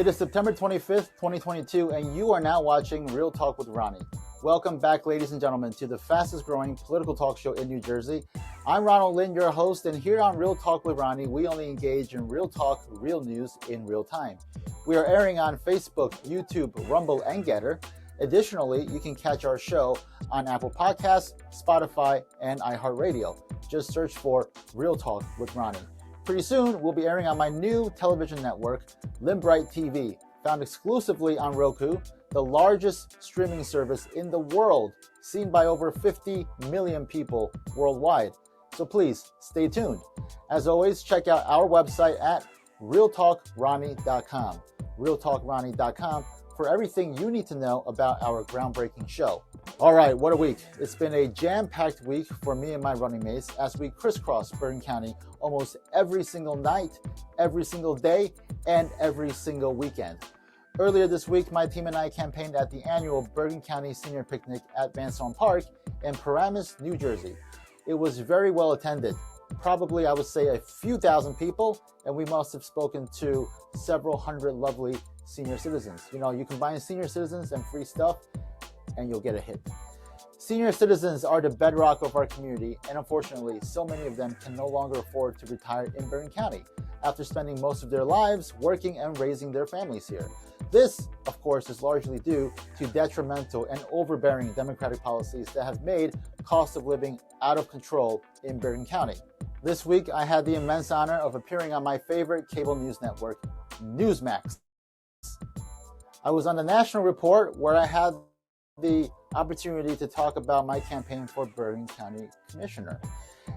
It is September 25th, 2022, and you are now watching Real Talk with Ronnie. Welcome back, ladies and gentlemen, to the fastest growing political talk show in New Jersey. I'm Ronald Lynn, your host, and here on Real Talk with Ronnie, we only engage in real talk, real news in real time. We are airing on Facebook, YouTube, Rumble, and Getter. Additionally, you can catch our show on Apple Podcasts, Spotify, and iHeartRadio. Just search for Real Talk with Ronnie. Pretty soon, we'll be airing on my new television network, Limbright TV, found exclusively on Roku, the largest streaming service in the world, seen by over 50 million people worldwide. So please, stay tuned. As always, check out our website at realtalkronnie.com, realtalkronnie.com, for everything you need to know about our groundbreaking show. All right, what a week. It's been a jam-packed week for me and my running mates as we crisscross Bergen County almost every single night, every single day, and every single weekend. Earlier this week, my team and I campaigned at the annual Bergen County Senior Picnic at Vanstone Park in Paramus, New Jersey. It was very well attended. Probably, I would say, a few thousand people, and we must have spoken to several hundred lovely senior citizens. You know, you combine senior citizens and free stuff, and you'll get a hit. Senior citizens are the bedrock of our community, and unfortunately, so many of them can no longer afford to retire in Bergen County after spending most of their lives working and raising their families here. This, of course, is largely due to detrimental and overbearing Democratic policies that have made cost of living out of control in Bergen County. This week, I had the immense honor of appearing on my favorite cable news network, Newsmax. I was on the National Report, where I had the opportunity to talk about my campaign for Bergen County Commissioner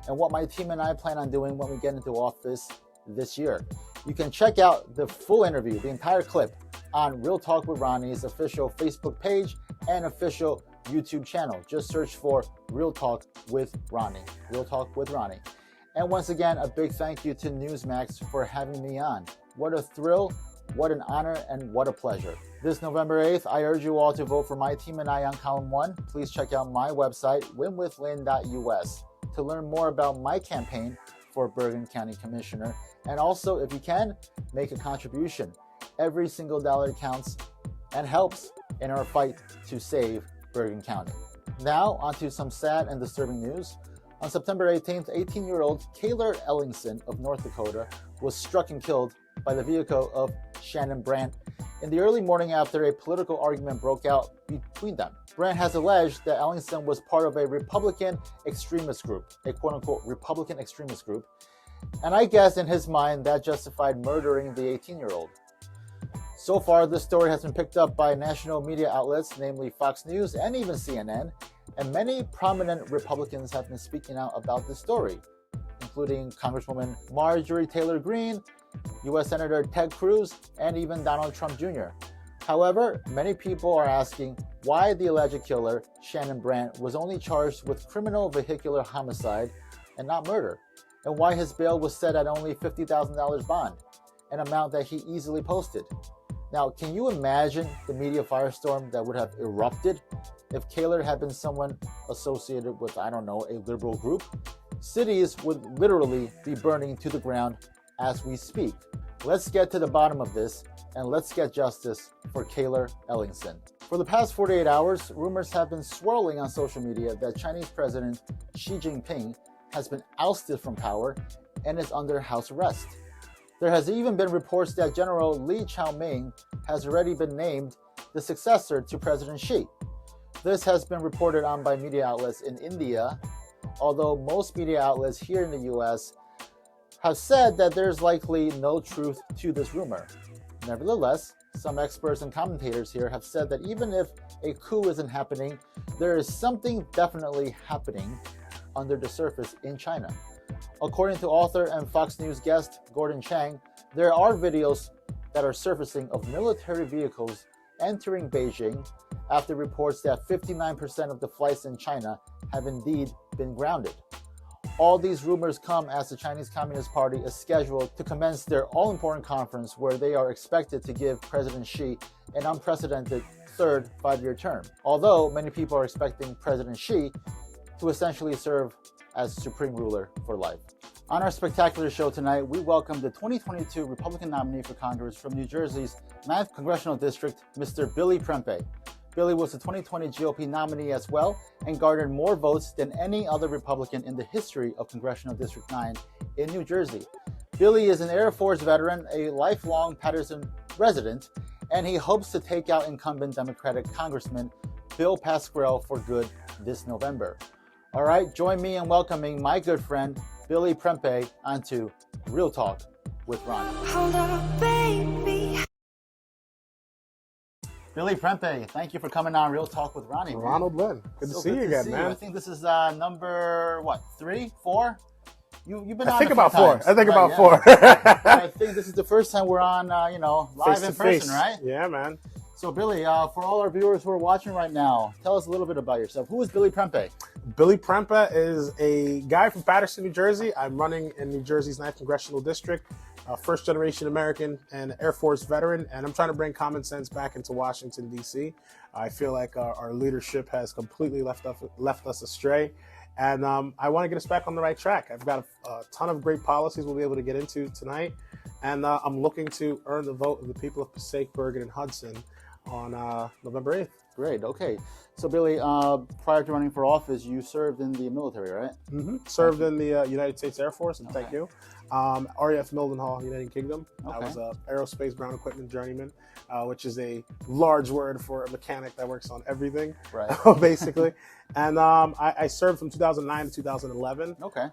and what my team and I plan on doing when we get into office this year. You can check out the full interview, the entire clip, on Real Talk with Ronnie's official Facebook page and official YouTube channel. Just search for Real Talk with Ronnie. Real Talk with Ronnie. And once again, a big thank you to Newsmax for having me on. What a thrill, what an honor, and what a pleasure. This November 8th, I urge you all to vote for my team and I on column 1. Please check out my website, winwithlynn.us, to learn more about my campaign for Bergen County Commissioner. And also, if you can, make a contribution. Every single dollar counts and helps in our fight to save Bergen County. Now, onto some sad and disturbing news. On September 18th, 18-year-old Kaylor Ellingson of North Dakota was struck and killed by the vehicle of Shannon Brandt in the early morning after a political argument broke out between them. Brandt has alleged that Ellingson was part of a Republican extremist group, a quote-unquote Republican extremist group, and I guess in his mind that justified murdering the 18-year-old. So far, this story has been picked up by national media outlets, namely Fox News and even CNN, and many prominent Republicans have been speaking out about this story, including Congresswoman Marjorie Taylor Greene, U.S. Senator Ted Cruz, and even Donald Trump Jr. However, many people are asking why the alleged killer, Shannon Brandt, was only charged with criminal vehicular homicide and not murder, and why his bail was set at only $50,000 bond, an amount that he easily posted. Now, can you imagine the media firestorm that would have erupted if Kaylor had been someone associated with, I don't know, a liberal group? Cities would literally be burning to the ground as we speak. Let's get to the bottom of this and let's get justice for Kaylor Ellingson. For the past 48 hours, rumors have been swirling on social media that Chinese President Xi Jinping has been ousted from power and is under house arrest. There has even been reports that General Li Chaoming has already been named the successor to President Xi. This has been reported on by media outlets in India, although most media outlets here in the US have said that there's likely no truth to this rumor. Nevertheless, some experts and commentators here have said that even if a coup isn't happening, there is something definitely happening under the surface in China. According to author and Fox News guest Gordon Chang, there are videos that are surfacing of military vehicles entering Beijing after reports that 59% of the flights in China have indeed been grounded. All these rumors come as the Chinese Communist Party is scheduled to commence their all-important conference where they are expected to give President Xi an unprecedented third five-year term. Although many people are expecting President Xi to essentially serve as supreme ruler for life. On our spectacular show tonight, we welcome the 2022 Republican nominee for Congress from New Jersey's 9th Congressional District, Mr. Billy Prempeh. Billy was the 2020 GOP nominee as well and garnered more votes than any other Republican in the history of Congressional District 9 in New Jersey. Billy is an Air Force veteran, a lifelong Patterson resident, and he hopes to take out incumbent Democratic Congressman Bill Pascrell for good this November. All right, join me in welcoming my good friend, Billy Prempeh, onto Real Talk with Ronnie. Hold up, baby. Billy Prempeh, thank you for coming on Real Talk with Ronnie. Ronald Lynn, good to see you again, man. I think this is number, 3, 4? You've been on I think a few about times. 4. I think about yeah. 4. I think this is the first time we're on, live in person, right? Yeah, man. So, Billy, for all our viewers who are watching right now, tell us a little bit about yourself. Who is Billy Prempeh? Billy Prempeh is a guy from Patterson, New Jersey. I'm running in New Jersey's 9th Congressional District, first-generation American and Air Force veteran, and I'm trying to bring common sense back into Washington, D.C. I feel like our leadership has completely left us astray, and I want to get us back on the right track. I've got a ton of great policies we'll be able to get into tonight, and I'm looking to earn the vote of the people of Passaic, Bergen, and Hudson on November 8th. Great. Okay. So, Billy, prior to running for office, you served in the military, right? Mm-hmm. Served in the United States Air Force, and thank you. RAF Mildenhall, United Kingdom. I was an aerospace ground equipment journeyman, which is a large word for a mechanic that works on everything, right? Basically. And I served from 2009 to 2011. Okay.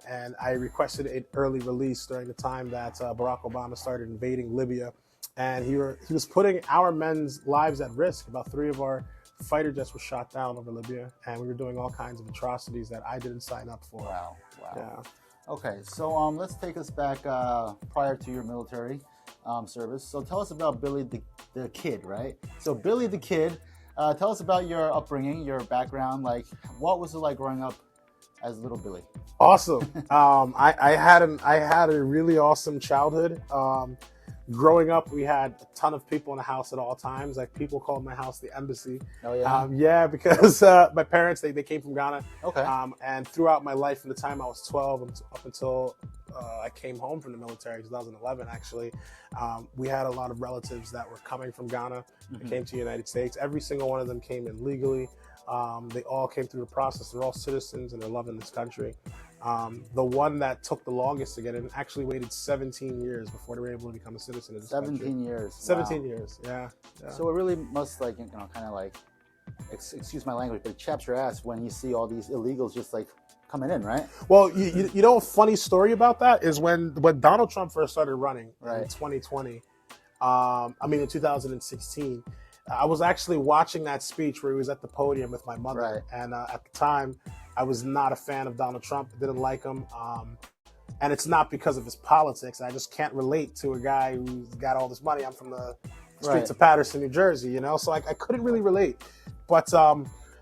And I requested an early release during the time that Barack Obama started invading Libya. And he was putting our men's lives at risk. About 3 of our fighter jets were shot down over Libya, and we were doing all kinds of atrocities that I didn't sign up for. Wow. Yeah. Okay, so let's take us back prior to your military service. So tell us about Billy the Kid, right? So Billy the Kid, tell us about your upbringing, your background. Like, what was it like growing up as little Billy? Awesome. I had a really awesome childhood. Growing up, we had a ton of people in the house at all times. Like, people called my house the embassy. Oh, yeah? Yeah, because my parents, they came from Ghana. Okay. And throughout my life, from the time I was 12 up until I came home from the military in 2011, actually, we had a lot of relatives that were coming from Ghana that came to the United States. Every single one of them came in legally. They all came through the process. They're all citizens and they're loving this country. The one that took the longest to get in actually waited 17 years before they were able to become a citizen of this country. 17 years. 17 Wow. years, yeah. So it really must, like, kind of like, excuse my language, but it chaps your ass when you see all these illegals just like coming in, right? Well, you know, a funny story about that is when Donald Trump first started running in 2020, in 2016, I was actually watching that speech where he was at the podium with my mother. Right. And at the time, I was not a fan of Donald Trump. I didn't like him. And it's not because of his politics. I just can't relate to a guy who's got all this money. I'm from the streets of Patterson, New Jersey, you know? So I couldn't really relate. But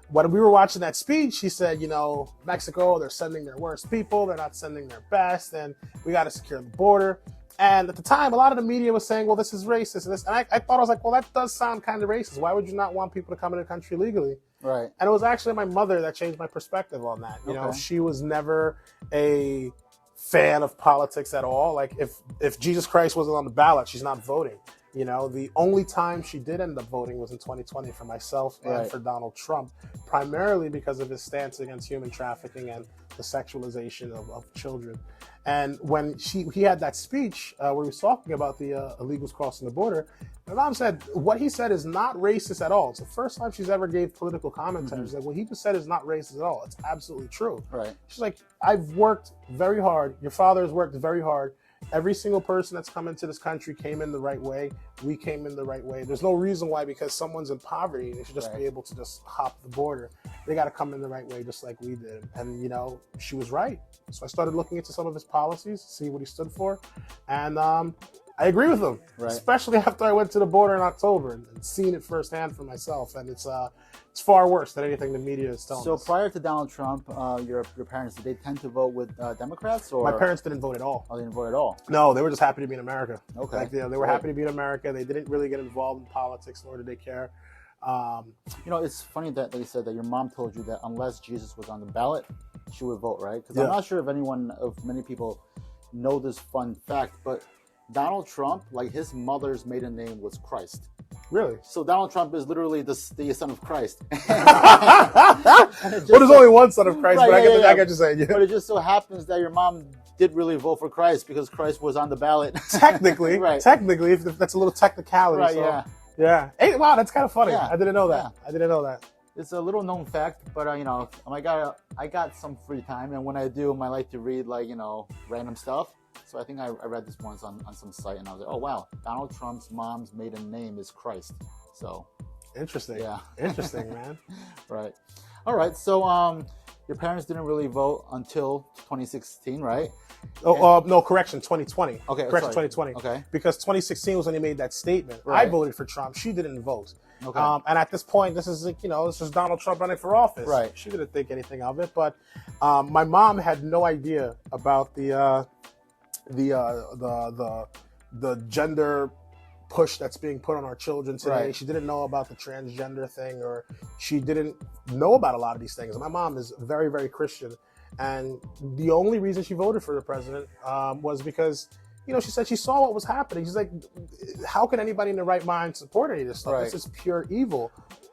when we were watching that speech, he said, you know, Mexico, they're sending their worst people. They're not sending their best. And we got to secure the border. And at the time, a lot of the media was saying, well, this is racist. And I thought, I was like, well, that does sound kind of racist. Why would you not want people to come into the country legally? Right. And it was actually my mother that changed my perspective on that. You know, she was never a fan of politics at all. Like, if Jesus Christ wasn't on the ballot, she's not voting. You know, the only time she did end up voting was in 2020 for myself and for Donald Trump, primarily because of his stance against human trafficking and the sexualization of children. And when he had that speech where he was talking about the illegals crossing the border, my mom said, what he said is not racist at all. It's the first time she's ever gave political commentary. She's like, what he just said is not racist at all. It's absolutely true. Right. She's like, I've worked very hard. Your father has worked very hard. Every single person that's come into this country came in the right way. We came in the right way. There's no reason why, because someone's in poverty, they should just be able to just hop the border. They got to come in the right way, just like we did. And, you know, she was right. So I started looking into some of his policies, see what he stood for. And I agree with him, especially after I went to the border in October and seen it firsthand for myself. And it's far worse than anything the media is telling us. So prior to Donald Trump, your parents, did they tend to vote with Democrats? Or? My parents didn't vote at all. Oh, they didn't vote at all? No, they were just happy to be in America. Okay. Like, they were happy to be in America. They didn't really get involved in politics, nor did they care. You know, it's funny that they said that your mom told you that unless Jesus was on the ballot, she would vote, right? Because I'm not sure if many people know this fun fact, but Donald Trump, like, his mother's maiden name was Christ. Really? So Donald Trump is literally the son of Christ. Well, there's only one son of Christ, but I get what you're saying. Yeah. But it just so happens that your mom did really vote for Christ because Christ was on the ballot. Technically, technically, if that's a little technicality. Right, so, yeah. Hey, wow, that's kind of funny. Yeah. I didn't know that. Yeah. I didn't know that. It's a little known fact, but you know, I got some free time, and when I do, I like to read, like, you know, random stuff. So I think I read this once on some site, and I was like, oh wow, Donald Trump's mom's maiden name is Christ. So interesting. Yeah. Interesting, man. Right. All right. So your parents didn't really vote until 2016, right? Oh, no, correction, 2020. Okay, correction, sorry. 2020. Okay. Because 2016 was when he made that statement. Right. I voted for Trump. She didn't vote. Okay. And at this point, this is, like, you know, this is Donald Trump running for office. Right. She didn't think anything of it, but my mom had no idea about the gender push that's being put on our children today. Right. She didn't know about the transgender thing, or she didn't know about a lot of these things. My mom is very, very Christian, and the only reason she voted for the president was because, you know, she said she saw what was happening. She's like, how can anybody in their right mind support any of this stuff? Right. This is pure evil,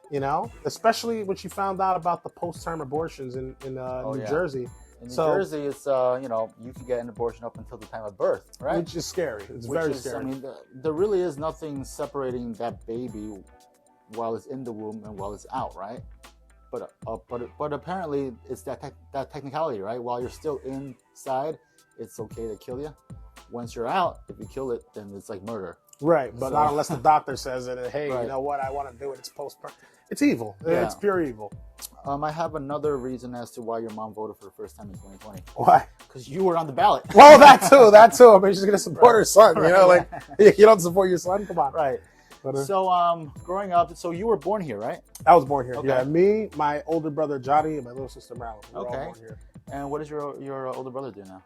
you know, especially when she found out about the post-term abortions in New Jersey. In New Jersey, it's, you know, you can get an abortion up until the time of birth, right? Which is scary. It's very scary. I mean, there really is nothing separating that baby while it's in the womb and while it's out, right? But apparently it's that technicality, right? While you're still inside, it's okay to kill you. Once you're out, if you kill it, then it's like murder. Right, but not unless the doctor says it. Hey, you know what? I want to do it. It's post-birth. It's evil. Yeah. It's pure evil. I have another reason as to why your mom voted for the first time in 2020. Why? Because you were on the ballot. Well, that too. I mean, she's going to support her son. You know, like, you don't support your son? Come on. Right. But, so, growing up, so you were born here, right? I was born here. Okay. Yeah, me, my older brother Johnny, and my little sister Marilyn. We were all born here. And what does your older brother do now?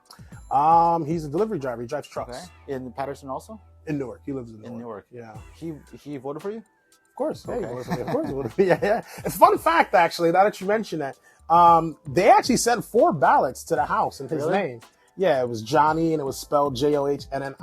He's a delivery driver. He drives trucks. Okay. In Patterson also? In Newark. He lives in Newark. In Newark. Yeah. He voted for you? Of course. Okay. Hey, of course he voted for me. Yeah. It's a fun fact, actually, now that you mention that. They actually sent 4 ballots to the House in his name. Yeah, it was Johnny, and it was spelled Johnnnie, then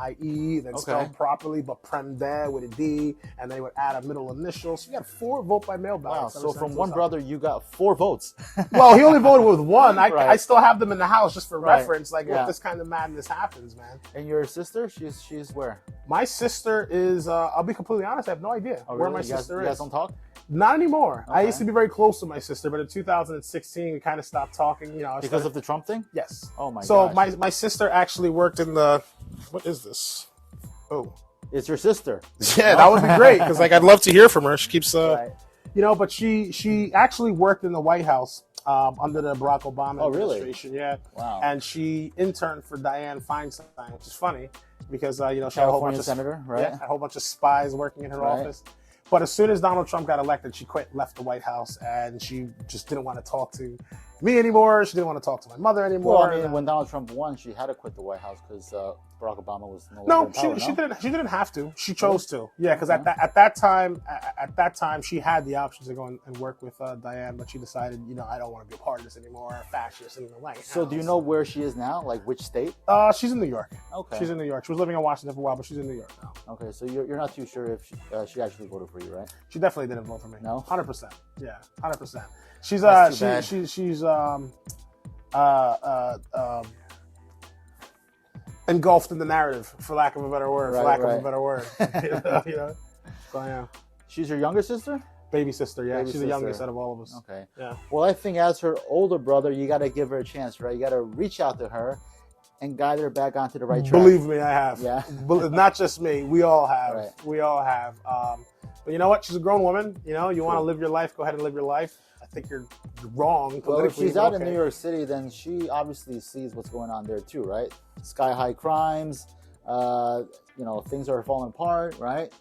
Okay. spelled properly, but Prempeh with a D, and they would add a middle initial. So you got 4 vote by mail Wow. ballots. So from one brother, you got 4 votes. Well, he only voted with 1. Right. I still have them in the house just for Right. reference, like Yeah. if this kind of madness happens, man. And your sister, she's where? My sister is, I'll be completely honest, I have no idea where my sister You is. guys don't talk? Not anymore. I Okay. used to be very close to my sister, but in 2016, we kind of stopped talking. You know, Because of the Trump thing? yes. Oh my So gosh. my sister actually worked in the, what is this? Oh, It's your sister. yeah, that would be great because like I'd love to hear from her. She keeps, Right. you know, but she actually worked in the White House under the Barack Obama Oh, really? administration. Yeah. Wow. And she interned for Dianne Feinstein, which is funny because you know she had a whole California bunch of senator, right? yeah, a whole bunch of spies working in her Right. office. But as soon as Donald Trump got elected, she left the White House, and she just didn't want to talk to me anymore. She didn't want to talk to my mother anymore. Well, I mean, when Donald Trump won, she had to quit the White House because Barack Obama was no longer no, in power, she didn't have to. She chose to. Yeah, because Okay. at that time she had the option to go and work with Dianne, but she decided, you know, I don't want to be a part of this anymore. Fascist in the White House. So do you know where she is now? Like which state? She's in New York. Okay. She's in New York. She was living in Washington for a while, but she's in New York now. Okay, so you're not too sure if she actually voted for you, right? She definitely didn't vote for me. No? 100%. Yeah, 100%. She's That's too bad. she's engulfed in the narrative, for lack of a better word. Right. You know. So yeah, She's your younger sister? baby sister. Yeah, Baby she's the youngest sister. out of all of us. Okay. Yeah. Well, I think as her older brother, you got to give her a chance, right? You got to reach out to her and guide her back onto the right track. Believe me, I have. Yeah. Not just me. We all have. Right. We all have. But you know what? She's a grown woman. You know, you want to True. live your life. Go ahead and live your life. I think you're wrong. Well, if politically, she's out okay. in New York City, then she obviously sees what's going on there too, right? Sky high crimes, things are falling apart, right?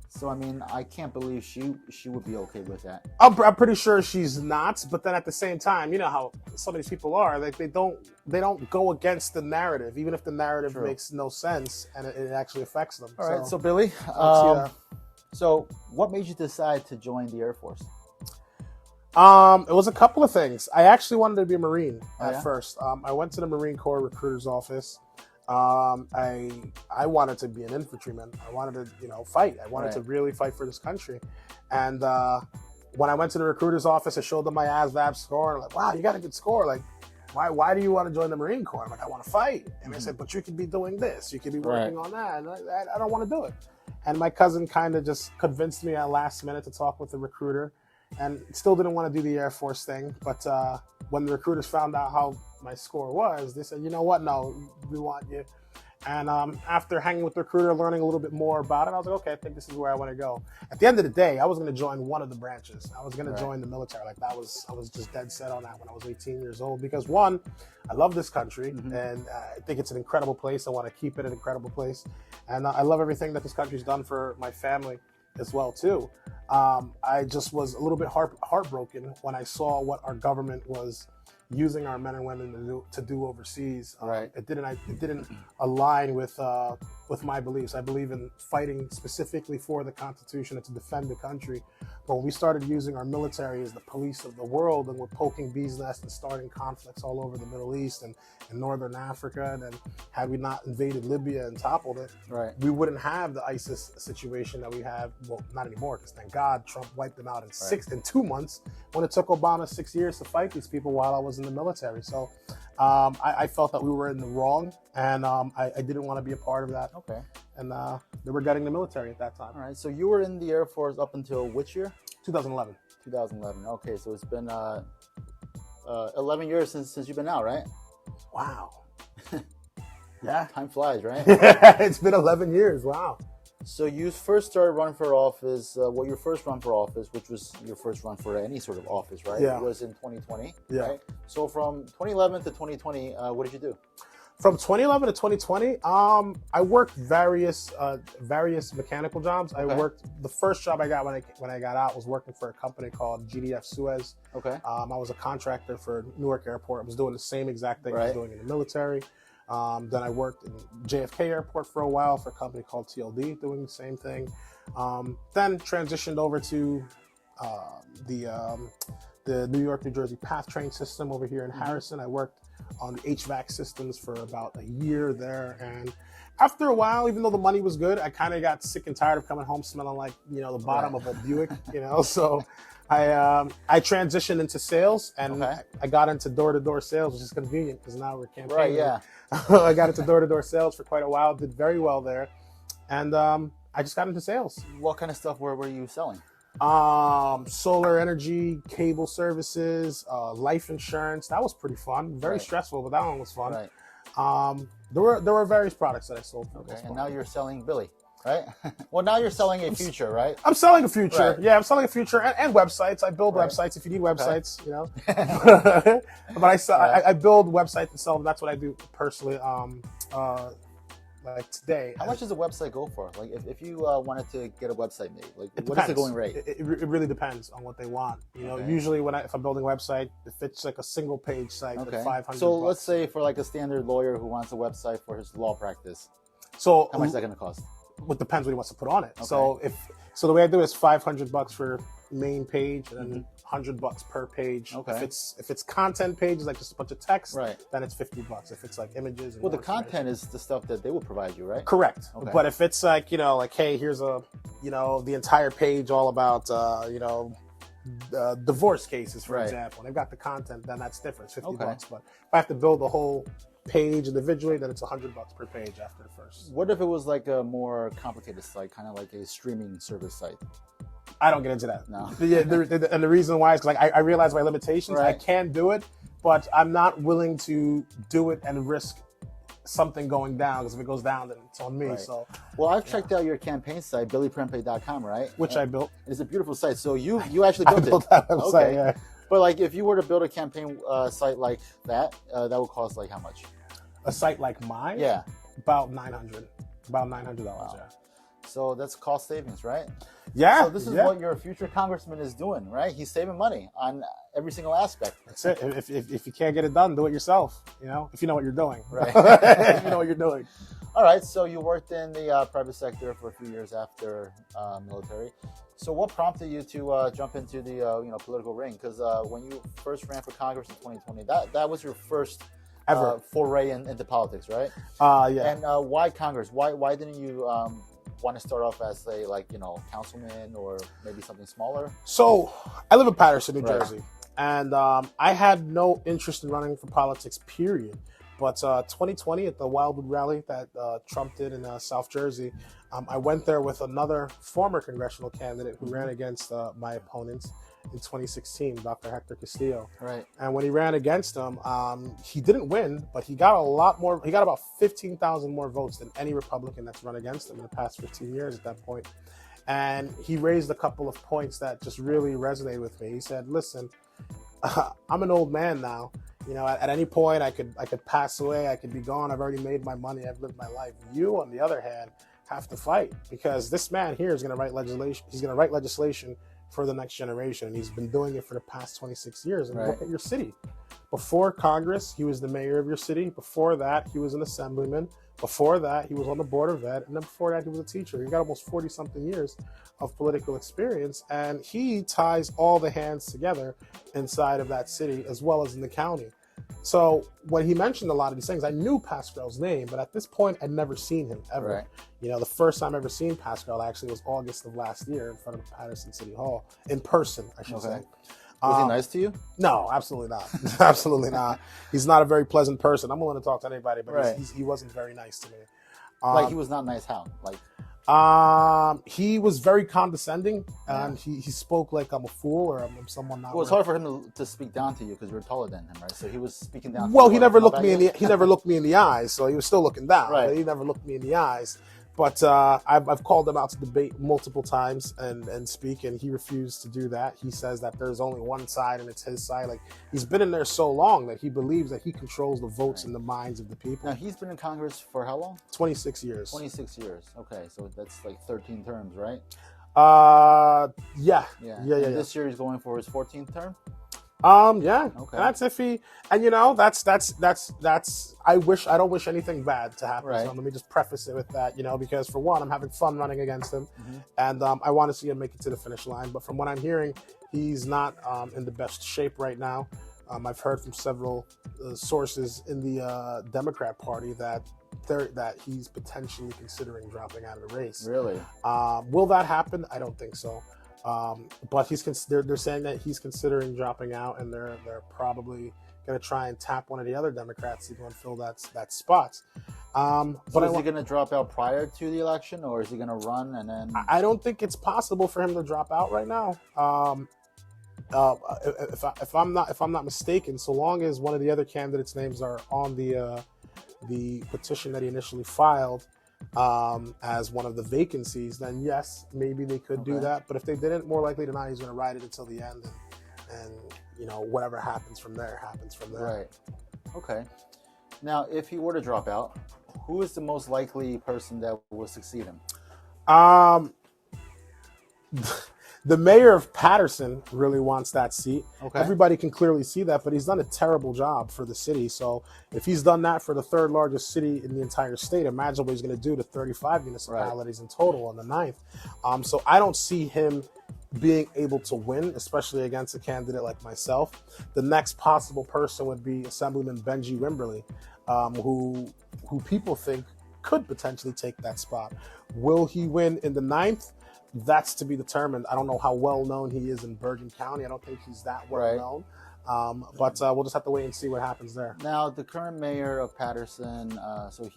So I mean, I can't believe she would be okay with that. I'm pretty sure she's not, but then at the same time, you know how some of these people are. Like they don't go against the narrative, even if the narrative True. makes no sense and it actually affects them. All right, so Billy, so what made you decide to join the Air Force? It was a couple of things. I actually wanted to be a Marine at yeah? first. I went to the Marine Corps recruiter's office. I wanted to be an infantryman. I wanted to, fight. I wanted Right. to really fight for this country. And when I went to the recruiter's office, I showed them my ASVAB score. And I'm like, wow, you got a good score. Like, why do you want to join the Marine Corps? I'm like, I want to fight. And they said, but you could be doing this. You could be working on that. And I don't want to do it. And my cousin kind of just convinced me at last minute to talk with the recruiter, and still didn't want to do the Air Force thing. But when the recruiters found out how my score was, they said, you know what? No, we want you. And after hanging with the recruiter, learning a little bit more about it, I was like, okay, I think this is where I want to go. At the end of the day, I was going to join one of the branches. I was going to join the military. Like I was just dead set on that when I was 18 years old. Because one, I love this country, and I think it's an incredible place. I want to keep it an incredible place, and I love everything that this country's done for my family as well too. I just was a little bit heartbroken when I saw what our government was using our men and women to do overseas. Right. It didn't align with my beliefs. I believe in fighting specifically for the Constitution and to defend the country. But when we started using our military as the police of the world, and we're poking bees' nests and starting conflicts all over the Middle East and Northern Africa, and then had we not invaded Libya and toppled it, Right. we wouldn't have the ISIS situation that we have. Well, not anymore, because thank God Trump wiped them out in 2 months, when it took Obama 6 years to fight these people while I was in the military. So I felt that we were in the wrong, and I didn't want to be a part of that. Okay. And they were gutting the military at that time. All right. So you were in the Air Force up until which year? 2011. 2011. Okay, so it's been 11 years since you've been out, right? Wow. Yeah. Time flies, right? It's been 11 years. Wow. So you first started running for office, your first run for office, which was your first run for any sort of office, right? Yeah. It was in 2020, Yeah. right? So from 2011 to 2020, what did you do? From 2011 to 2020, I worked various mechanical jobs. I worked, the first job I got when I got out was working for a company called GDF Suez. Okay. I was a contractor for Newark Airport. I was doing the same exact thing I was Right. doing in the military. Then I worked in JFK Airport for a while for a company called TLD, doing the same thing. Then transitioned over to the New York, New Jersey PATH train system over here in Harrison. I worked on the HVAC systems for about a year there. And after a while, even though the money was good, I kind of got sick and tired of coming home smelling like, the bottom of a Buick, So I transitioned into sales, and I got into door-to-door sales, which is convenient because now we're campaigning. Right, yeah. I got into door-to-door sales for quite a while, did very well there. And I just got into sales. What kind of stuff were you selling? Solar energy, cable services, life insurance. That was pretty fun. Very stressful, but that one was fun. Right. There were various products that I sold. Okay, and now you're selling Billy, right? Well, now you're selling a future, right? I'm selling a future. Right. Yeah, I'm selling a future and websites. I build websites if you need websites, But I build websites and sell them. That's what I do personally. Like today. How much does a website go for? Like if you wanted to get a website made, like what is the going rate? It really depends on what they want. Usually if I'm building a website, if it's like a single page site, like $500. So let's say for like a standard lawyer who wants a website for his law practice. So how much is that going to cost? It depends what he wants to put on it. Okay. So the way I do it is $500 for main page and then $100 per page. Okay. If it's content pages, like just a bunch of text, right, then it's $50. If it's like images, and the content is the stuff that they will provide you, right? Correct. Okay. But if it's like hey, here's the entire page all about divorce cases, for example, and they've got the content, then that's different. It's $50. But if I have to build the whole page individually, then it's $100 per page after the first. What if it was like a more complicated site, kind of like a streaming service site? I don't get into that. No. And the reason why is because I realize my limitations. Right. I can do it, but I'm not willing to do it and risk something going down, because if it goes down, then it's on me. Right. So, well, I've checked out your campaign site, billyprempeh.com, right? Which I built. It's a beautiful site. So you actually built it. I built that website, yeah. But like, if you were to build a campaign site like that, that would cost like how much? A site like mine? Yeah. About $900. About $900, wow. Yeah. So that's cost savings, right? Yeah. So this is what your future congressman is doing, right? He's saving money on every single aspect. That's it. If you can't get it done, do it yourself. If you know what you're doing. Right. If you know what you're doing. All right. So you worked in the private sector for a few years after military. So what prompted you to jump into the political ring? Because when you first ran for Congress in 2020, that was your first ever foray into politics, right? Yeah. And why Congress? Why didn't you want to start off as a councilman or maybe something smaller? So I live in Patterson, New Jersey, and I had no interest in running for politics, period. But 2020 at the Wildwood rally that Trump did in South Jersey, I went there with another former congressional candidate who ran against my opponent in 2016, Dr. Hector Castillo. Right. And when he ran against him, he didn't win, but he got a lot more. He got about 15,000 more votes than any Republican that's run against him in the past 15 years at that point. And he raised a couple of points that just really resonated with me. He said, "Listen, I'm an old man now. At any point I could pass away. I could be gone. I've already made my money. I've lived my life. You, on the other hand, have to fight, because this man here is going to write legislation. He's going to write legislation for the next generation. And he's been doing it for the past 26 years. And look at your city. Before Congress, he was the mayor of your city. Before that, he was an assemblyman. Before that, he was on the board of ed. And then before that, he was a teacher. He got almost 40-something years of political experience. And he ties all the hands together inside of that city as well as in the county. So when he mentioned a lot of these things, I knew Pascrell's name, but at this point, I'd never seen him ever. Right. The first time I ever seen Pascrell actually was August of last year in front of Patterson City Hall, in person, I should say. Was he nice to you? No, absolutely not. Absolutely not. He's not a very pleasant person. I'm willing to talk to anybody, but he wasn't very nice to me. He was not nice how? He was very condescending, and he spoke like I'm a fool or I'm someone not. Well, it's hard for him to speak down to you because you're taller than him, right? So he was speaking down. Well, he never looked me in the he never looked me in the eyes, so he was still looking down. Right. He never looked me in the eyes. But I've called him out to debate multiple times and speak, and he refused to do that. He says that there's only one side and it's his side. Like, he's been in there so long that he believes that he controls the votes in the minds of the people. Now, he's been in Congress for how long? 26 years. 26 years. Okay, so that's like 13 terms, right? Yeah. This year he's going for his 14th term? Yeah, Okay. that's iffy, and that's. I don't wish anything bad to happen. Right. So let me just preface it with that, because for one, I'm having fun running against him, Mhm. and I want to see him make it to the finish line. But from what I'm hearing, he's not in the best shape right now. I've heard from several sources in the Democrat Party that he's potentially considering dropping out of the race. Really? Will that happen? I don't think so. But they're saying that he's considering dropping out, and they're probably going to try and tap one of the other Democrats to go and fill that spot. So is he going to drop out prior to the election, or is he going to run and then? I don't think it's possible for him to drop out right now. If I'm not mistaken, so long as one of the other candidates' names are on the petition that he initially filed as one of the vacancies, then yes, maybe they could do that. But if they didn't, more likely than not, he's going to ride it until the end, and whatever happens from there happens from there. Right. Okay. Now, if he were to drop out, who is the most likely person that will succeed him? The mayor of Patterson really wants that seat. Okay. Everybody can clearly see that, but he's done a terrible job for the city. So if he's done that for the third largest city in the entire state, imagine what he's going to do to 35 municipalities in total on the 9th. So I don't see him being able to win, especially against a candidate like myself. The next possible person would be Assemblyman Benji Wimberly, who people think could potentially take that spot. Will he win in the 9th? That's to be determined. I don't know how well known he is in Bergen County. I don't think he's that well known. But we'll just have to wait and see what happens there. Now, the current mayor of Patterson, so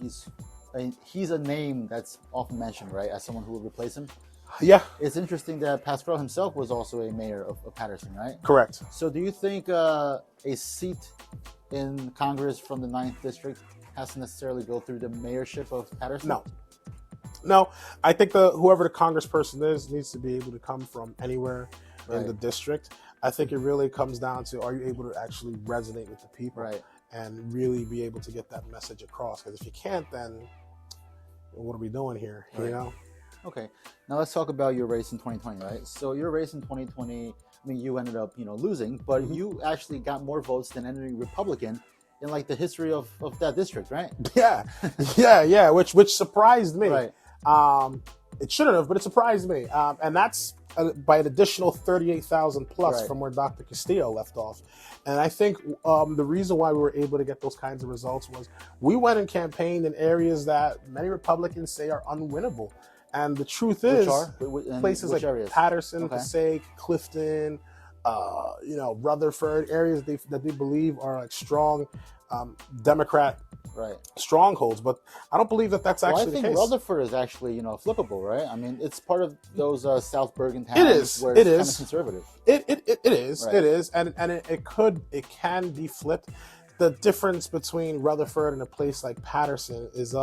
he's a name that's often mentioned, right, as someone who will replace him. Yeah. It's interesting that Pascal himself was also a mayor of Patterson, right? Correct. So do you think a seat in Congress from the 9th District has to necessarily go through the mayorship of Patterson? No, I think whoever the congressperson is needs to be able to come from anywhere in the district. I think it really comes down to, are you able to actually resonate with the people and really be able to get that message across? Because if you can't, then what are we doing here? Okay, now let's talk about your race in 2020, right? So your race in 2020, I mean, you ended up, losing, but you actually got more votes than any Republican in like the history of that district, right? Yeah, which surprised me. Right. It shouldn't have, but it surprised me. And that's by an additional 38,000 plus from where Dr. Castillo left off. And I think the reason why we were able to get those kinds of results was we went and campaigned in areas that many Republicans say are unwinnable. And the truth is, places like areas? Patterson, Passaic, Clifton, Rutherford, areas that they believe are like strong Democrat strongholds, but I don't believe that's actually the case. I think Rutherford is actually, flippable, right? I mean, it's part of those South Bergen towns. It is. Where it's kind of conservative. It is. It is, and it can be flipped. The difference between Rutherford and a place like Patterson is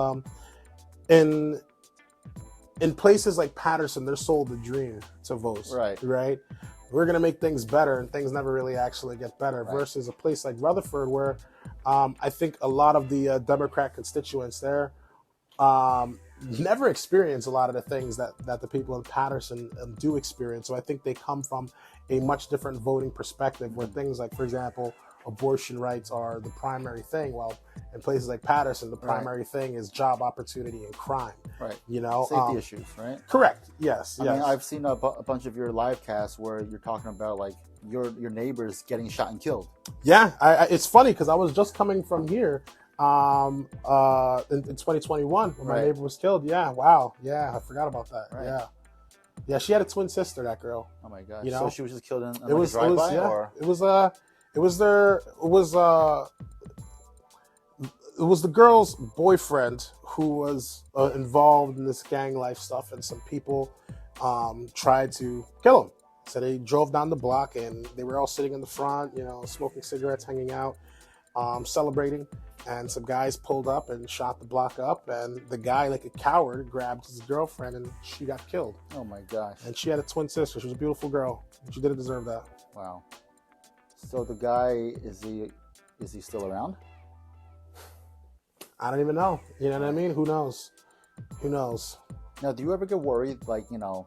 in places like Patterson, they're sold the dream to vote. Right. We're going to make things better, and things never really actually get better. Versus a place like Rutherford, where I think a lot of the Democrat constituents there never experience a lot of the things that the people in Patterson do experience. So I think they come from a much different voting perspective, where things like, for example, abortion rights are the primary thing. Well, in places like Patterson, the primary thing is job opportunity and crime. Safety issues, right? Correct. Yes. I mean, I've seen a bunch of your live casts where you're talking about like your neighbors getting shot and killed. Yeah, it's funny because I was just coming from here in 2021 when my neighbor was killed. Yeah. Wow. Yeah, I forgot about that. Yeah. She had a twin sister. That girl. Oh my gosh. So she was just killed in a drive-by, It was the girl's boyfriend who was involved in this gang life stuff, and some people tried to kill him. So they drove down the block, and they were all sitting in the front, smoking cigarettes, hanging out, celebrating. And some guys pulled up and shot the block up, and the guy, like a coward, grabbed his girlfriend, and she got killed. Oh my gosh. And she had a twin sister. She was a beautiful girl. She didn't deserve that. Wow. So the guy, is he still around? I don't even know. You know what I mean? Who knows? Now, do you ever get worried, like, do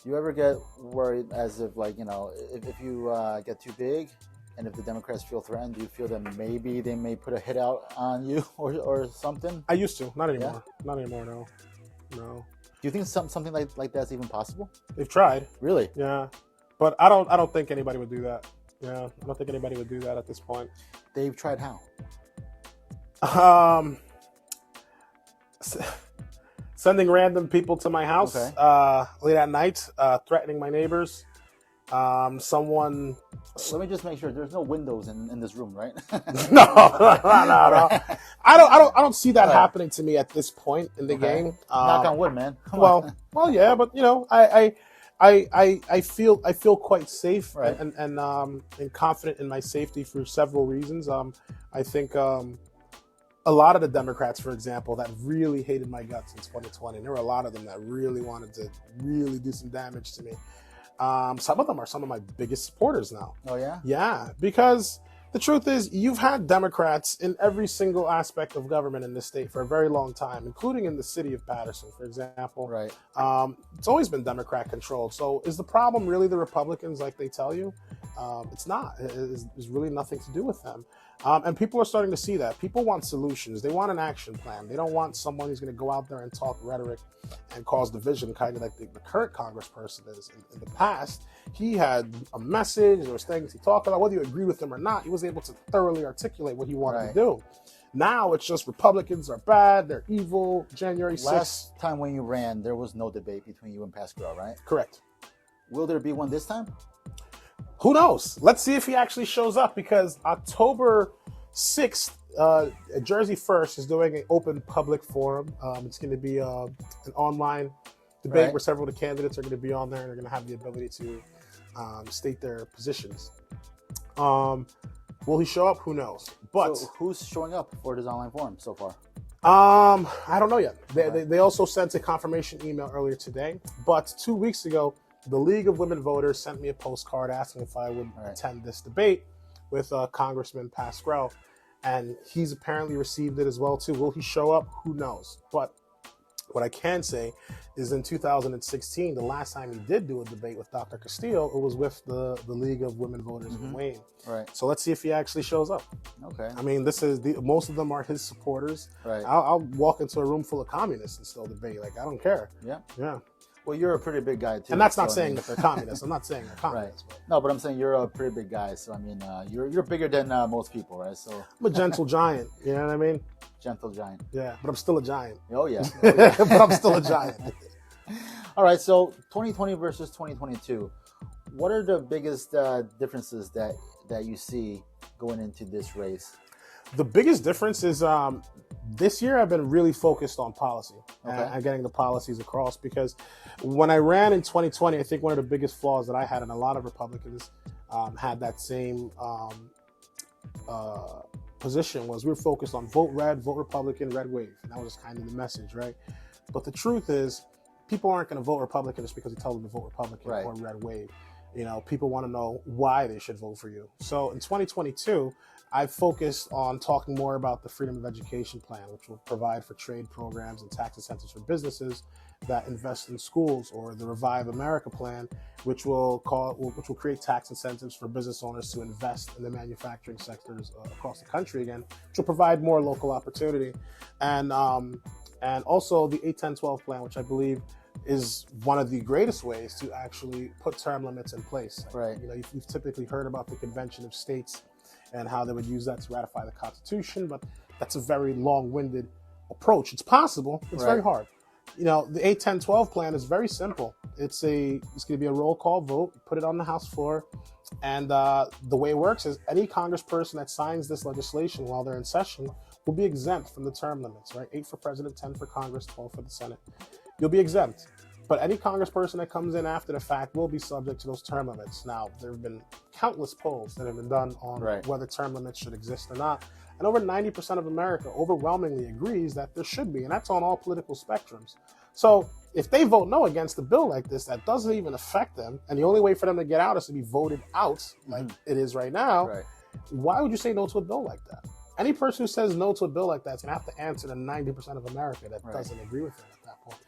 you ever get worried as if, like, if you get too big, and if the Democrats feel threatened, do you feel that maybe they may put a hit out on you or something? I used to, not anymore. Yeah? Not anymore. No. Do you think something like that's even possible? They've tried. Really? Yeah, but I don't think anybody would do that. Yeah, I don't think anybody would do that at this point. They've tried how? Sending random people to my house late at night, threatening my neighbors. Someone. Let me just make sure there's no windows in this room, right? No. I don't see that happening to me at this point in the game. Knock on wood, man. Well, yeah, but I feel quite safe and confident in my safety for several reasons. I think a lot of the Democrats, for example, that really hated my guts in 2020, and there were a lot of them that really wanted to really do some damage to me. Some of them are some of my biggest supporters now. Oh, yeah? Yeah, because the truth is you've had Democrats in every single aspect of government in this state for a very long time, including in the city of Paterson, for example. Right. It's always been Democrat controlled. So is the problem really the Republicans like they tell you? It's not. There's really nothing to do with them. And people are starting to see that. People want solutions. They want an action plan. They don't want someone who's going to go out there and talk rhetoric and cause division, kind of like the current congressperson is. In the past, he had a message. There was things he talked about. Whether you agree with him or not, he was able to thoroughly articulate what he wanted to do. Now it's just Republicans are bad. They're evil. January 6th. Last time when you ran, there was no debate between you and Pascal, right? Correct. Will there be one this time? Who knows? Let's see if he actually shows up, because October 6th, Jersey First is doing an open public forum. It's going to be an online debate where several of the candidates are going to be on there, and they're going to have the ability to state their positions. Will he show up? Who knows? But so who's showing up for this online forum so far? I don't know yet. They also sent a confirmation email earlier today, but 2 weeks ago, the League of Women Voters sent me a postcard asking if I would attend this debate with Congressman Pascal, and he's apparently received it as well too. Will he show up? Who knows? But what I can say is in 2016, the last time he did do a debate with Dr. Castillo, it was with the League of Women Voters in Wayne. Right. So let's see if he actually shows up. Okay. I mean, most of them are his supporters. Right. I'll walk into a room full of communists and still debate. Like, I don't care. Yeah. Yeah. Well, you're a pretty big guy too. And that's not saying that they're communists. I'm not saying they're communists. Right. No, but I'm saying you're a pretty big guy. So I mean, you're bigger than most people, right? So I'm a gentle giant. You know what I mean? Gentle giant. Yeah, but I'm still a giant. Oh yeah. But I'm still a giant. All right. So 2020 versus 2022. What are the biggest differences that you see going into this race? The biggest difference is this year I've been really focused on policy and getting the policies across, because when I ran in 2020, I think one of the biggest flaws that I had, and a lot of Republicans had that same position, was we were focused on vote red, vote Republican, red wave. And that was kind of the message, right? But the truth is, people aren't going to vote Republican just because you tell them to vote Republican or red wave. You know, people want to know why they should vote for you. So in 2022, I focused on talking more about the Freedom of Education Plan, which will provide for trade programs and tax incentives for businesses that invest in schools, or the Revive America Plan, which will create tax incentives for business owners to invest in the manufacturing sectors across the country again, which will provide more local opportunity, and also the 8-10-12 plan, which I believe is one of the greatest ways to actually put term limits in place. Right. You know, you've typically heard about the Convention of States and how they would use that to ratify the Constitution, but that's a very long-winded approach. It's possible. It's very hard. You know, the 8-10-12 plan is very simple. It's going to be a roll call vote. Put it on the House floor, and the way it works is any congressperson that signs this legislation while they're in session will be exempt from the term limits. Right, 8 for president, 10 for Congress, 12 for the Senate. You'll be exempt. But any congressperson that comes in after the fact will be subject to those term limits. Now, there have been countless polls that have been done on whether term limits should exist or not. And over 90% of America overwhelmingly agrees that there should be. And that's on all political spectrums. So if they vote no against a bill like this that doesn't even affect them, and the only way for them to get out is to be voted out, like it is right now, why would you say no to a bill like that? Any person who says no to a bill like that is going to have to answer to 90% of America that doesn't agree with it at that point.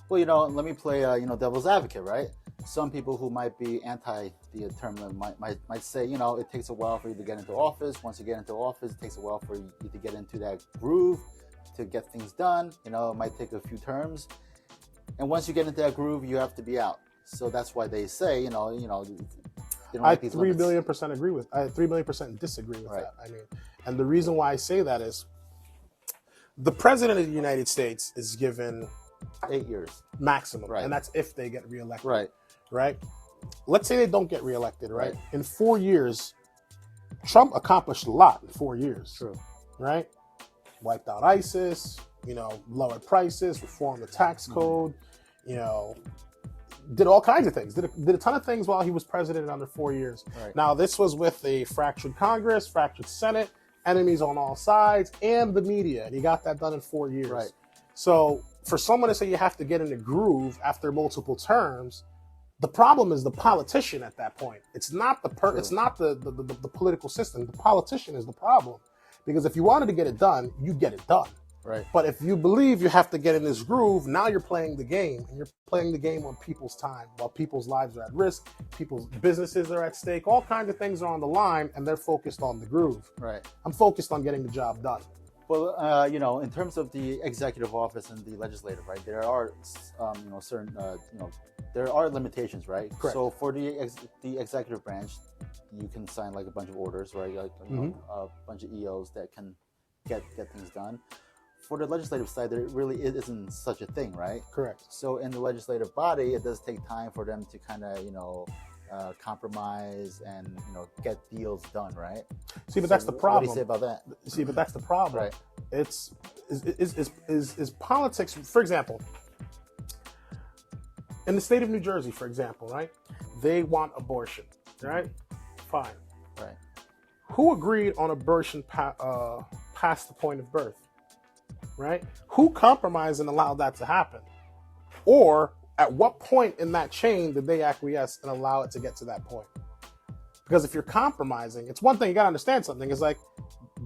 Well, you know, let me play, devil's advocate, right? some people who might be anti the term might say, you know, it takes a while for you to get into office. Once you get into office, it takes a while for you to get into that groove to get things done. You know, it might take a few terms. And once you get into that groove, you have to be out. So that's why they say, they don't I like these 3 limits. billion percent agree with. I 3 billion percent disagree with Right. that. I mean, and the reason why I say that is the president of the United States is given 8 years. maximum, Right. and that's if they get reelected. Right. Right. Let's say they don't get reelected. Right. Right. In 4 years, Trump accomplished a lot in 4 years. True. Right. Wiped out ISIS. Lowered prices, reformed the tax code. Did all kinds of things. Did a ton of things while he was president under 4 years. Right. Now, this was with a fractured Congress, fractured Senate, enemies on all sides, and the media. And he got that done in 4 years. Right. So for someone to say you have to get in the groove after multiple terms, the problem is the politician at that point. It's not it's not the political system. The politician is the problem. Because if you wanted to get it done, you get it done. Right. But if you believe you have to get in this groove, now you're playing the game, and you're playing the game on people's time, while people's lives are at risk, people's businesses are at stake, all kinds of things are on the line, and they're focused on the groove. Right. I'm focused on getting the job done. Well, in terms of the executive office and the legislative, right, there are, certain, there are limitations, right? Correct. So for the executive branch, you can sign like a bunch of orders, right? Like a bunch of EOs that can get things done. For the legislative side, there really isn't such a thing, right? Correct. So in the legislative body, it does take time for them to kind of, compromise and, get deals done, right? See, but that's the problem. What do you say about that? See, but that's the problem. Right. It's is politics. For example, in the state of New Jersey, for example, right? They want abortion, right? Fine. Right. Who agreed on abortion past the point of birth? Right? Who compromised and allowed that to happen? Or at what point in that chain did they acquiesce and allow it to get to that point? Because if you're compromising, it's one thing, you got to understand something. It's like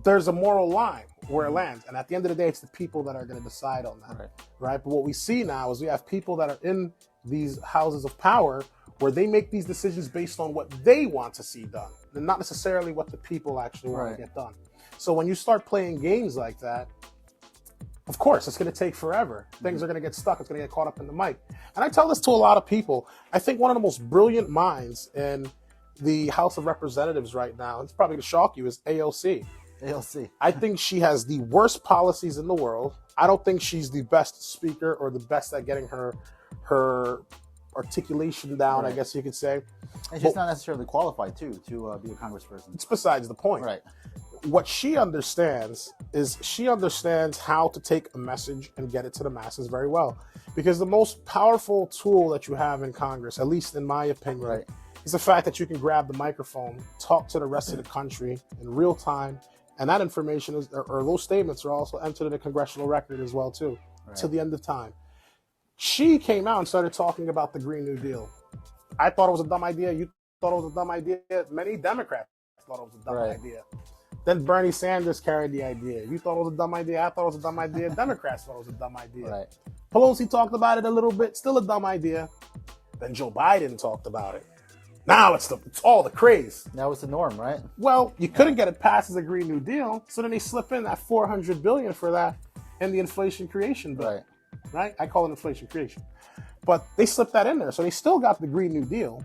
there's a moral line where it lands. And at the end of the day, it's the people that are going to decide on that. Right? But what we see now is we have people that are in these houses of power where they make these decisions based on what they want to see done and not necessarily what the people actually want to get done. So when you start playing games like that, of course, it's going to take forever. Things are going to get stuck. It's going to get caught up in the mic. And I tell this to a lot of people. I think one of the most brilliant minds in the House of Representatives right now, it's probably going to shock you, is AOC. AOC. I think she has the worst policies in the world. I don't think she's the best speaker or the best at getting her articulation down, I guess you could say. And she's not necessarily qualified, to be a congressperson. It's besides the point. Right. What she understands is she understands how to take a message and get it to the masses very well. Because the most powerful tool that you have in Congress, at least in my opinion, is the fact that you can grab the microphone, talk to the rest of the country in real time, and that information or those statements are also entered in the congressional record as well, too, to the end of time. She came out and started talking about the Green New Deal. I thought it was a dumb idea. You thought it was a dumb idea. Many Democrats thought it was a dumb idea. Then Bernie Sanders carried the idea. You thought it was a dumb idea. I thought it was a dumb idea. Democrats thought it was a dumb idea. Right. Pelosi talked about it a little bit. Still a dumb idea. Then Joe Biden talked about it. Now it's all the craze. Now it's the norm, right? Well, you couldn't get it passed as a Green New Deal, so then they slip in that $400 billion for that in the Inflation Creation Bill. Right? I call it inflation creation. But they slipped that in there, so they still got the Green New Deal.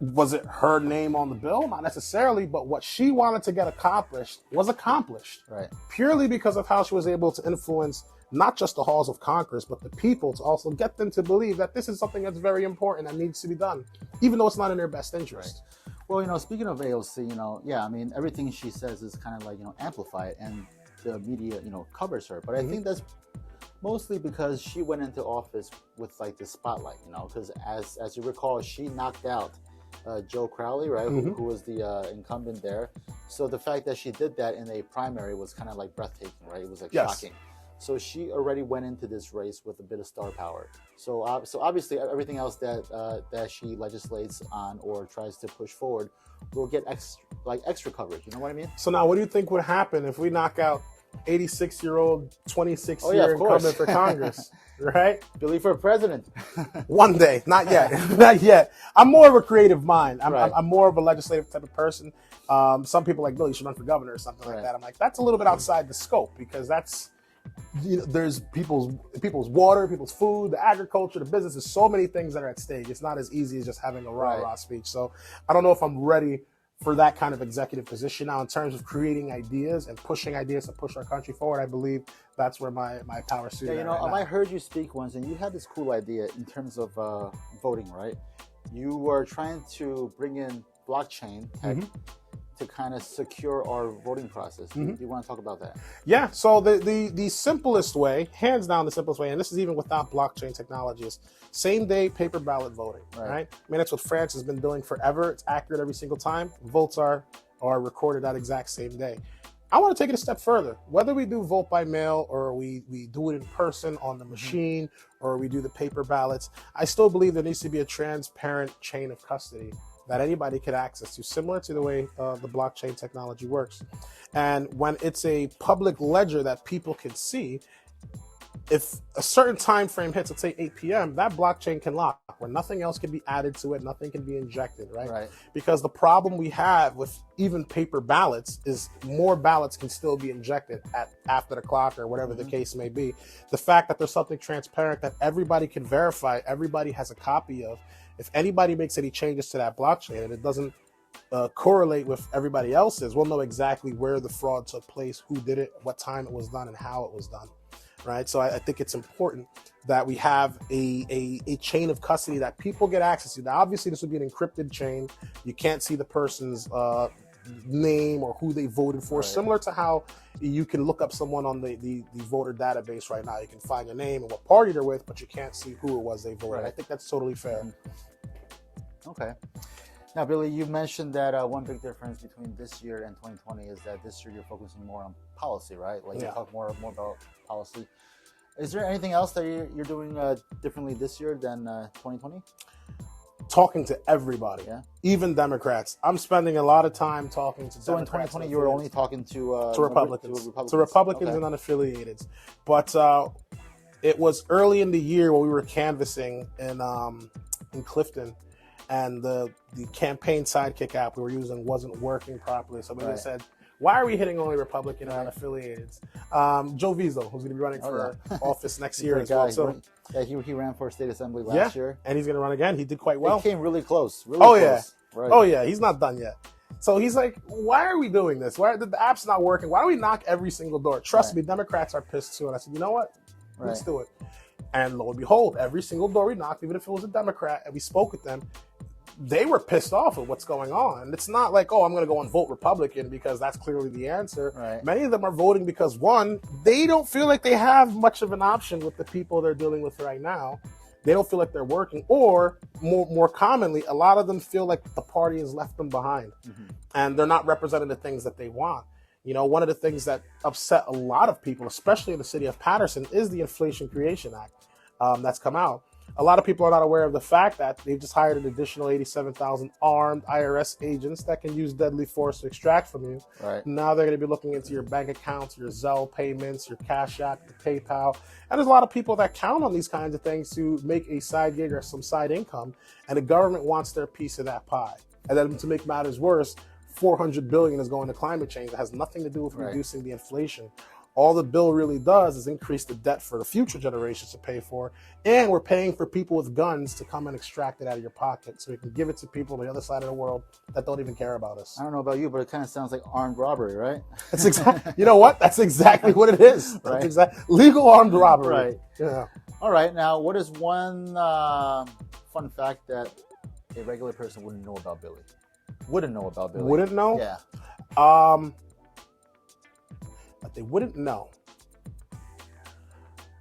Was it her name on the bill? Not necessarily, but what she wanted to get accomplished was accomplished. Right. Purely because of how she was able to influence not just the halls of Congress, but the people, to also get them to believe that this is something that's very important that needs to be done, even though it's not in their best interest. Right. Well, speaking of AOC, everything she says is kind of like, amplified, and the media, covers her. But I think that's mostly because she went into office with like the spotlight, because as you recall, she knocked out Joe Crowley, right, who was the incumbent there. So the fact that she did that in a primary was kind of like breathtaking, right? It was like shocking. So she already went into this race with a bit of star power. So obviously everything else that she legislates on or tries to push forward will get extra coverage. You know what I mean? So now, what do you think would happen if we knock out 86-year-old, 26-year incumbent for Congress, right? Billy for president. One day, not yet, not yet. I'm more of a creative mind. I'm more of a legislative type of person. Some people like, Billy, you should run for governor or something like that. I'm like, that's a little bit outside the scope because that's, there's people's water, people's food, the agriculture, the business. There's so many things that are at stake. It's not as easy as just having a rah-rah speech. So I don't know if I'm ready for that kind of executive position. Now, in terms of creating ideas and pushing ideas to push our country forward, I believe that's where my power suit is. I heard you speak once, and you had this cool idea in terms of voting, right? You were trying to bring in blockchain tech to kind of secure our voting process. Do you want to talk about that? Yeah. So the simplest way, hands down the simplest way, and this is even without blockchain technology, is same day paper ballot voting. Right? I mean, that's what France has been doing forever. It's accurate every single time. Votes are recorded that exact same day. I want to take it a step further. Whether we do vote by mail or we do it in person on the machine or we do the paper ballots, I still believe there needs to be a transparent chain of custody that anybody could access to, similar to the way the blockchain technology works. And when it's a public ledger that people can see, if a certain time frame hits, let's say 8 p.m., that blockchain can lock, where nothing else can be added to it, nothing can be injected, right? Because the problem we have with even paper ballots is more ballots can still be injected after the clock or whatever the case may be. The fact that there's something transparent that everybody can verify, everybody has a copy of, if anybody makes any changes to that blockchain and it doesn't correlate with everybody else's, we'll know exactly where the fraud took place, who did it, what time it was done, and how it was done, right? So I think it's important that we have a chain of custody that people get access to. Now, obviously, this would be an encrypted chain. You can't see the person's name or who they voted for, similar to how you can look up someone on the voter database right now. You can find your name and what party they're with, but you can't see who it was they voted. I think that's totally fair. Okay. Now, Billy, you mentioned that one big difference between this year and 2020 is that this year you're focusing more on policy, right? Like you talk more about policy. Is there anything else that you're doing differently this year than 2020? Talking to everybody, even Democrats. I'm spending a lot of time talking to Democrats. So in 2020, you were only talking to Republicans. To Republicans and unaffiliated. But it was early in the year when we were canvassing in Clifton, and the campaign sidekick app we were using wasn't working properly. So we said, why are we hitting only Republican and unaffiliated? Joe Vizzo, who's going to be running for office next year as well. So, he ran for state assembly last year. And he's going to run again. He did quite well. He came really close. Close. Right. Oh, yeah. He's not done yet. So he's like, why are we doing this? Why the app's not working? Why do we knock every single door? Trust me, Democrats are pissed too. And I said, you know what? Let's do it. And lo and behold, every single door we knocked, even if it was a Democrat, and we spoke with them, they were pissed off at what's going on. And it's not like, oh, I'm going to go and vote Republican because that's clearly the answer. Many of them are voting because, one, they don't feel like they have much of an option with the people they're dealing with right now. They don't feel like they're working. Or, more commonly, a lot of them feel like the party has left them behind. And they're not representing the things that they want. You know, one of the things that upset a lot of people, especially in the city of Patterson, is the Inflation Creation Act that's come out. A lot of people are not aware of the fact that they've just hired an additional 87,000 armed IRS agents that can use deadly force to extract from you. Now they're going to be looking into your bank accounts, your Zelle payments, your Cash App, your PayPal. And there's a lot of people that count on these kinds of things to make a side gig or some side income. And the government wants their piece of that pie. And then to make matters worse, $400 billion is going to climate change. It has nothing to do with reducing the inflation. All the bill really does is increase the debt for the future generations to pay for, and we're paying for people with guns to come and extract it out of your pocket so we can give it to people on the other side of the world that don't even care about us. I don't know about you, but it kind of sounds like armed robbery, right? That's exactly. You know what? That's exactly what it is. That's legal armed robbery. Yeah. All right. Now, what is one fun fact that a regular person wouldn't know about Billy? Wouldn't know? Yeah. That they wouldn't know.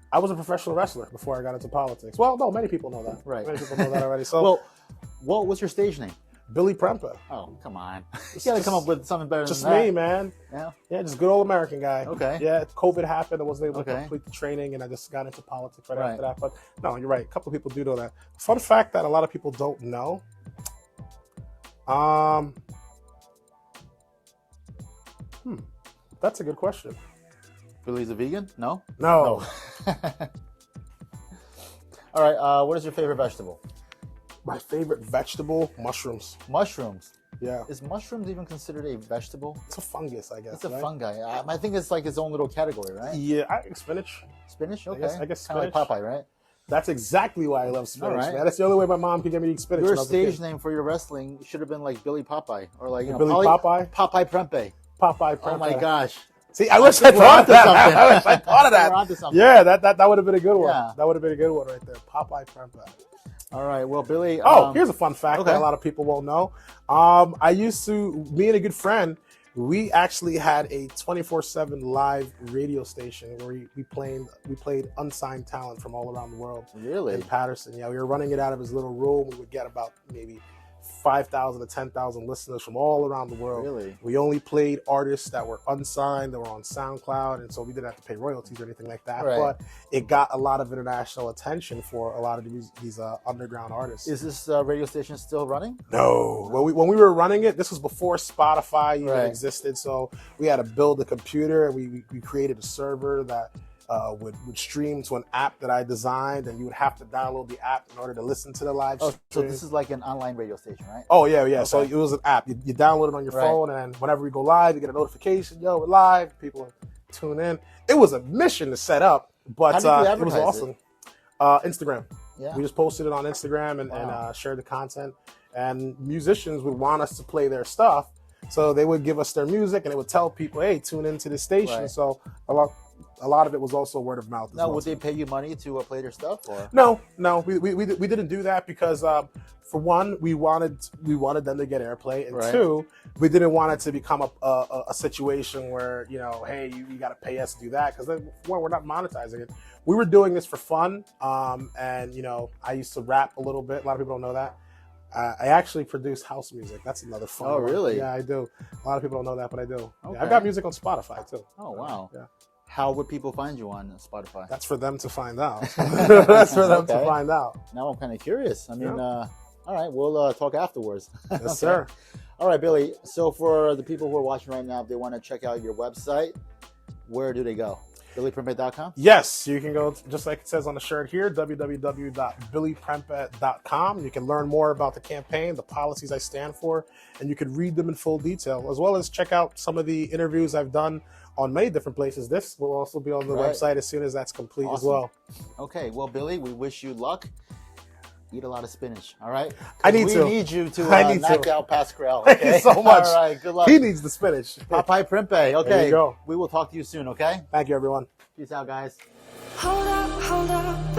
I was a professional wrestler before I got into politics. Well, no, many people know that. Many people know that already. So, well, what was your stage name? Billy Prempeh. Oh, come on. You got to come up with something better than that. Just me, man. Yeah, just good old American guy. Okay. Yeah, COVID happened. I wasn't able to complete the training, and I just got into politics right after that. But no, you're right. A couple of people do know that. Fun fact that a lot of people don't know. That's a good question. Billy's a vegan? No? No. All right, what is your favorite vegetable? My favorite vegetable, mushrooms. Mushrooms. Yeah. Is mushrooms even considered a vegetable? It's a fungus, I guess. It's a right? fungi. I think it's like its own little category, right? Yeah, spinach. Spinach? Okay. I guess kind of spinach. like Popeye, right? That's exactly why I love spinach, All right. man. That's the only way my mom could get me to eat spinach. Your when I was a stage kid. name for your wrestling should have been like Billy Popeye or like Billy Popeye? Popeye Prempeh. Popeye. Oh my gosh. See, I wish I thought of that. I wish I thought of We're that. onto something. Yeah, that would have been a good one. Yeah. That would have been a good one right there. Popeye Prempeh. All right. Well, Billy. Here's a fun fact that a lot of people won't know. Me and a good friend, we actually had a 24/7 live radio station where we played unsigned talent from all around the world. Really? In Patterson. Yeah, we were running it out of his little room. We would get about maybe 5,000 to 10,000 listeners from all around the world. Really? We only played artists that were unsigned, that were on SoundCloud, and so we didn't have to pay royalties or anything like that. Right. But it got a lot of international attention for a lot of these underground artists. Is this radio station still running? No. When we were running it, this was before Spotify even Right. existed, so we had to build a computer, and we created a server that would stream to an app that I designed, and you would have to download the app in order to listen to the live stream. So this is like an online radio station, right? Oh, yeah. Okay. So Okay. it was an app. You download it on your Right. phone, and whenever we go live, you get a notification. Yo, we're live. People tune in. It was a mission to set up, but How did you it was advertise it? awesome. Instagram. Yeah. We just posted it on Instagram and shared the content. And musicians would want us to play their stuff, so they would give us their music, and they would tell people, "Hey, tune into the station." Right. So a lot of it was also word of mouth. As Now, well. would they pay you money to play their stuff? Or No, we didn't do that because for one, we wanted them to get airplay, and Right. two, we didn't want it to become a situation where hey, you got to pay us to do that, because then we're not monetizing it. We were doing this for fun, and I used to rap a little bit. A lot of people don't know that. I actually produce house music. That's another fun one. really? Yeah, I do. A lot of people don't know that, but I do. Okay. Yeah, I've got music on Spotify too. Oh, wow. Yeah. How would people find you on Spotify? That's for them to find out. That's for them to Okay. find out. Now I'm kind of curious. I mean, all right, we'll talk afterwards. Yes, Okay. sir. All right, Billy. So for the people who are watching right now, if they want to check out your website, where do they go? BillyPrempeh.com? Yes, you can go, just like it says on the shirt here, www.billyprempeh.com. You can learn more about the campaign, the policies I stand for, and you can read them in full detail, as well as check out some of the interviews I've done on many different places. This will also be on the Right. website as soon as that's complete as Awesome. well. Okay, well, Billy, we wish you luck. Eat a lot of spinach, all right? I need we to. need you to I need knock to. out Pascal. Thank you Okay? so much. All right, good luck. He needs the spinach. Popeye Prempeh. Okay, There you go. we will talk to you soon, okay? Thank you, everyone. Peace out, guys. Hold up,